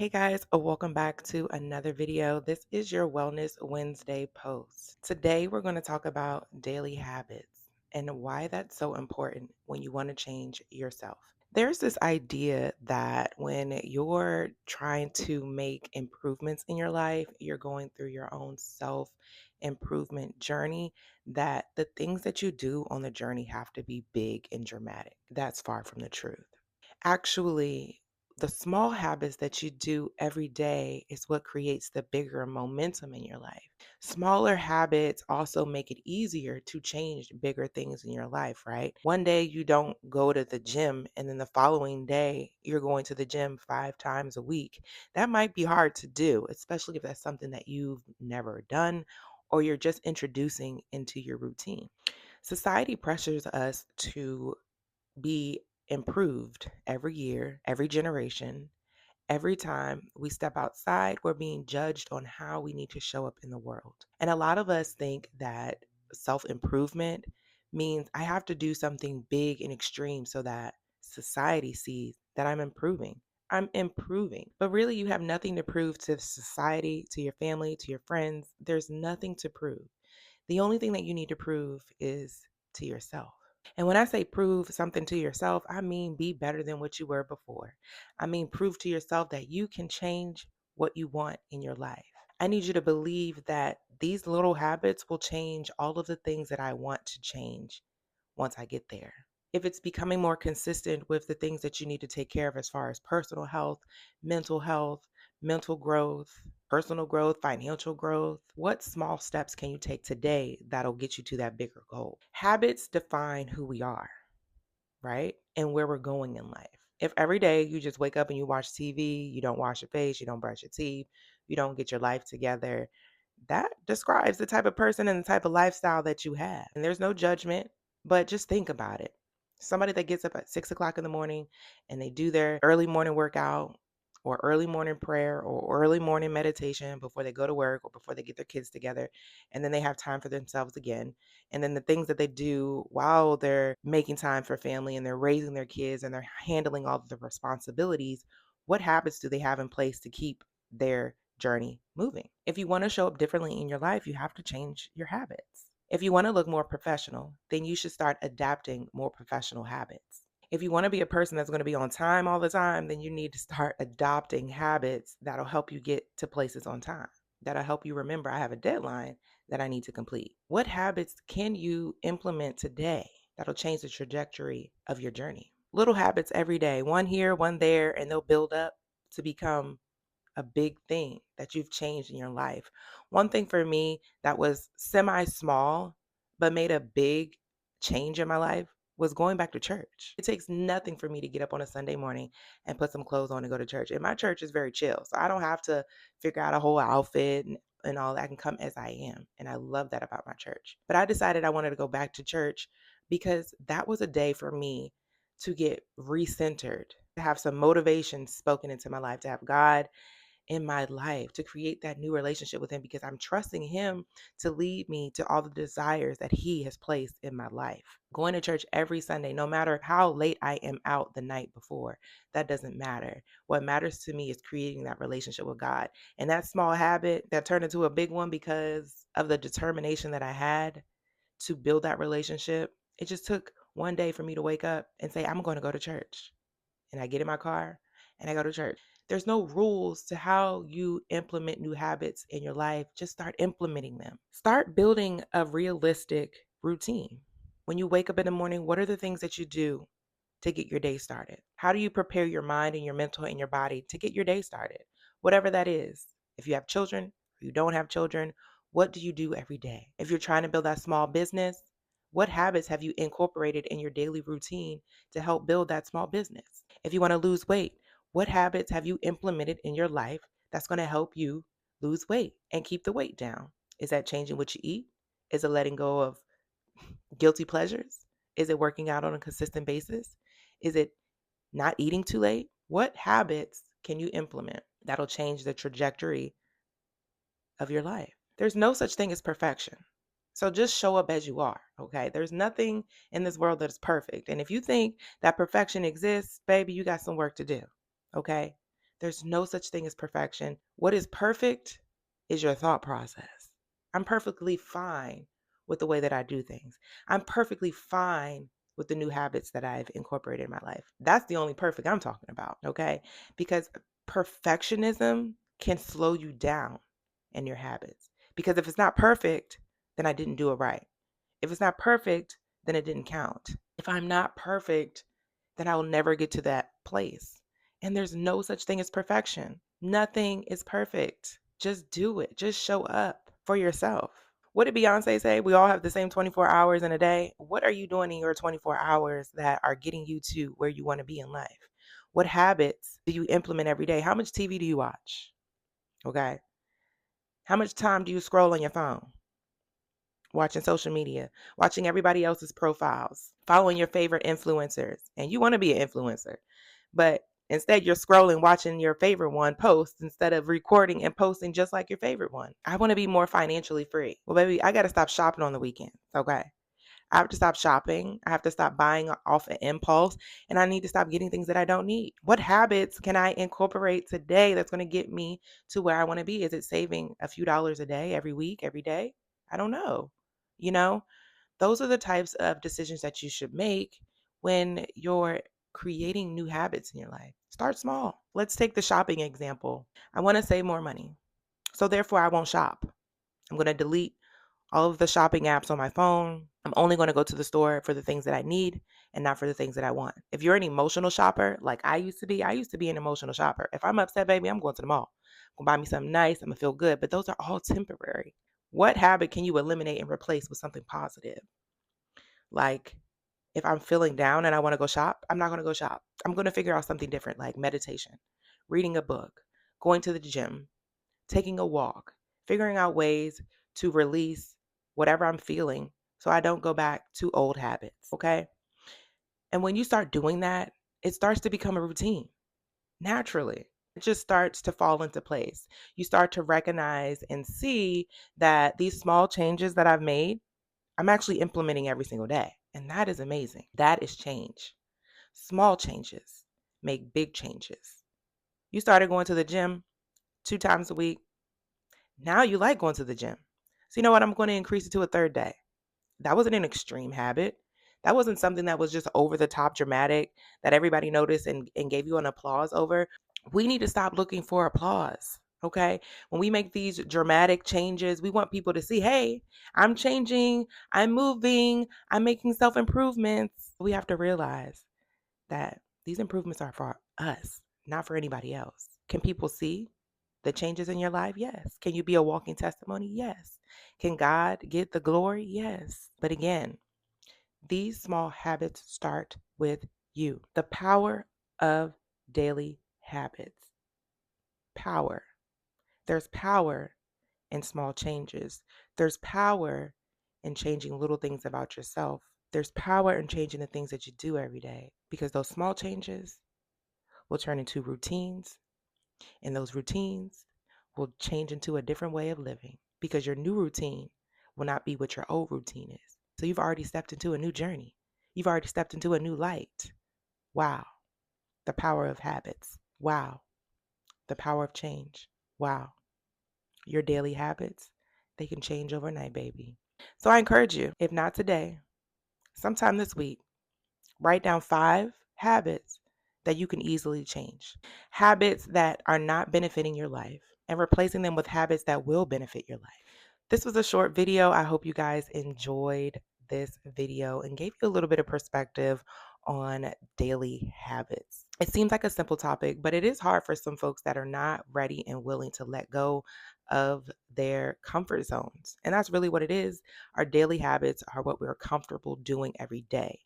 Hey guys, welcome back to another video. This is your Wellness Wednesday post. Today we're going to talk about daily habits and why that's so important when you want to change yourself. There's this idea that when you're trying to make improvements in your life, you're going through your own self improvement journey, that the things that you do on the journey have to be big and dramatic. That's far from the truth. Actually, the small habits that you do every day is what creates the bigger momentum in your life. Smaller habits also make it easier to change bigger things in your life, right? One day you don't go to the gym, and then the following day you're going to the gym 5 times a week. That might be hard to do, especially if that's something that you've never done or you're just introducing into your routine. Society pressures us to be improved every year, every generation. Every time we step outside, we're being judged on how we need to show up in the world. And a lot of us think that self improvement means I have to do something big and extreme so that society sees that I'm improving. I'm improving. But really, you have nothing to prove to society, to your family, to your friends. There's nothing to prove. The only thing that you need to prove is to yourself. And when I say prove something to yourself, I mean be better than what you were before. I mean prove to yourself that you can change what you want in your life. I need you to believe that these little habits will change all of the things that I want to change once I get there. If it's becoming more consistent with the things that you need to take care of as far as health, mental growth, personal growth, financial growth, what small steps can you take today that'll get you to that bigger goal? Habits define who we are, right? And where we're going in life. If every day you just wake up and you watch TV, you don't wash your face, you don't brush your teeth, you don't get your life together, that describes the type of person and the type of lifestyle that you have. And there's no judgment, but just think about it. Somebody that gets up at 6 o'clock in the morning and they do their early morning workout or early morning prayer or early morning meditation before they go to work or before they get their kids together, and then they have time for themselves again. And then the things that they do while they're making time for family and they're raising their kids and they're handling all of the responsibilities, what habits do they have in place to keep their journey moving? If you want to show up differently in your life, you have to change your habits. If you want to look more professional, then you should start adapting more professional habits. If you want to be a person that's going to be on time all the time, then you need to start adopting habits that'll help you get to places on time, that'll help you remember I have a deadline that I need to complete. What habits can you implement today that'll change the trajectory of your journey? Little habits every day, one here, one there, and they'll build up to become a big thing that you've changed in your life. One thing for me that was semi small, but made a big change in my life was going back to church. It takes nothing for me to get up on a Sunday morning and put some clothes on and go to church. And my church is very chill. So I don't have to figure out a whole outfit and all that. I can come as I am. And I love that about my church. But I decided I wanted to go back to church because that was a day for me to get recentered, to have some motivation spoken into my life, to have God in my life, to create that new relationship with him because I'm trusting him to lead me to all the desires that he has placed in my life. Going to church every Sunday, no matter how late I am out the night before, that doesn't matter. What matters to me is creating that relationship with God. And that small habit that turned into a big one because of the determination that I had to build that relationship, it just took one day for me to wake up and say, I'm going to go to church. And I get in my car and I go to church. There's no rules to how you implement new habits in your life. Just start implementing them. Start building a realistic routine. When you wake up in the morning, what are the things that you do to get your day started? How do you prepare your mind and your mental and your body to get your day started? Whatever that is. If you have children or you don't have children, what do you do every day? If you're trying to build that small business, what habits have you incorporated in your daily routine to help build that small business? If you want to lose weight, what habits have you implemented in your life that's going to help you lose weight and keep the weight down? Is that changing what you eat? Is it letting go of guilty pleasures? Is it working out on a consistent basis? Is it not eating too late? What habits can you implement that'll change the trajectory of your life? There's no such thing as perfection. So just show up as you are, okay? There's nothing in this world that is perfect. And if you think that perfection exists, baby, you got some work to do, okay? There's no such thing as perfection. What is perfect is your thought process. I'm perfectly fine with the way that I do things. I'm perfectly fine with the new habits that I've incorporated in my life. That's the only perfect I'm talking about, okay? Because perfectionism can slow you down in your habits. Because if it's not perfect, then I didn't do it right. If it's not perfect, then it didn't count. If I'm not perfect, then I will never get to that place. And there's no such thing as perfection. Nothing is perfect. Just do it. Just show up for yourself. What did Beyonce say? We all have the same 24 hours in a day. What are you doing in your 24 hours that are getting you to where you want to be in life? What habits do you implement every day? How much TV do you watch? Okay. How much time do you scroll on your phone? Watching social media, watching everybody else's profiles, following your favorite influencers. And you want to be an influencer, but instead you're scrolling, watching your favorite one post instead of recording and posting just like your favorite one. I want to be more financially free. Well, baby, I got to stop shopping on the weekends. Okay. I have to stop shopping. I have to stop buying off an impulse, and I need to stop getting things that I don't need. What habits can I incorporate today that's going to get me to where I want to be? Is it saving a few dollars a day, every week, every day? I don't know. You know, those are the types of decisions that you should make when you're creating new habits in your life. Start small. Let's take the shopping example. I want to save more money. So therefore, I won't shop. I'm going to delete all of the shopping apps on my phone. I'm only going to go to the store for the things that I need and not for the things that I want. If you're an emotional shopper, like I used to be an emotional shopper. If I'm upset, baby, I'm going to the mall. I'm going to buy me something nice. I'm going to feel good. But those are all temporary. What habit can you eliminate and replace with something positive? Like, if I'm feeling down and I want to go shop, I'm not going to go shop. I'm going to figure out something different, like meditation, reading a book, going to the gym, taking a walk, figuring out ways to release whatever I'm feeling so I don't go back to old habits. Okay. And when you start doing that, it starts to become a routine naturally. It just starts to fall into place. You start to recognize and see that these small changes that I've made, I'm actually implementing every single day. And that is amazing. That is change. Small changes make big changes. You started going to the gym 2 times a week. Now you like going to the gym. So you know what? I'm going to increase it to a third day. That wasn't an extreme habit. That wasn't something that was just over the top dramatic that everybody noticed and gave you an applause over. We need to stop looking for applause. Okay. When we make these dramatic changes, we want people to see, hey, I'm changing, I'm moving, I'm making self improvements. We have to realize that these improvements are for us, not for anybody else. Can people see the changes in your life? Yes. Can you be a walking testimony? Yes. Can God get the glory? Yes. But again, these small habits start with you. The power of daily habits. Power. There's power in small changes. There's power in changing little things about yourself. There's power in changing the things that you do every day because those small changes will turn into routines, and those routines will change into a different way of living because your new routine will not be what your old routine is. So you've already stepped into a new journey. You've already stepped into a new light. Wow. The power of habits. Wow. The power of change. Wow. Your daily habits, they can change overnight, baby. So I encourage you, if not today, sometime this week, write down 5 habits that you can easily change. Habits that are not benefiting your life and replacing them with habits that will benefit your life. This was a short video. I hope you guys enjoyed this video and gave you a little bit of perspective on daily habits. It seems like a simple topic, but it is hard for some folks that are not ready and willing to let go of their comfort zones. And that's really what it is. Our daily habits are what we're comfortable doing every day.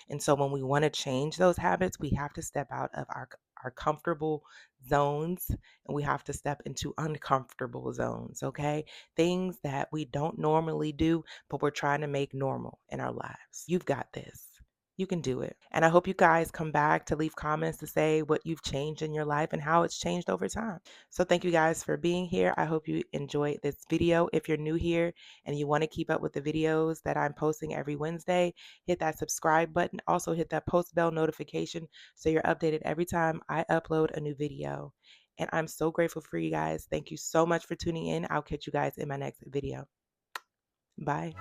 And so when we want to change those habits, we have to step out of our comfortable zones and we have to step into uncomfortable zones, okay? Things that we don't normally do, but we're trying to make normal in our lives. You've got this. You can do it. And I hope you guys come back to leave comments to say what you've changed in your life and how it's changed over time. So thank you guys for being here. I hope you enjoyed this video. If you're new here and you want to keep up with the videos that I'm posting every Wednesday, hit that subscribe button. Also hit that post bell notification so you're updated every time I upload a new video. And I'm so grateful for you guys. Thank you so much for tuning in. I'll catch you guys in my next video. Bye.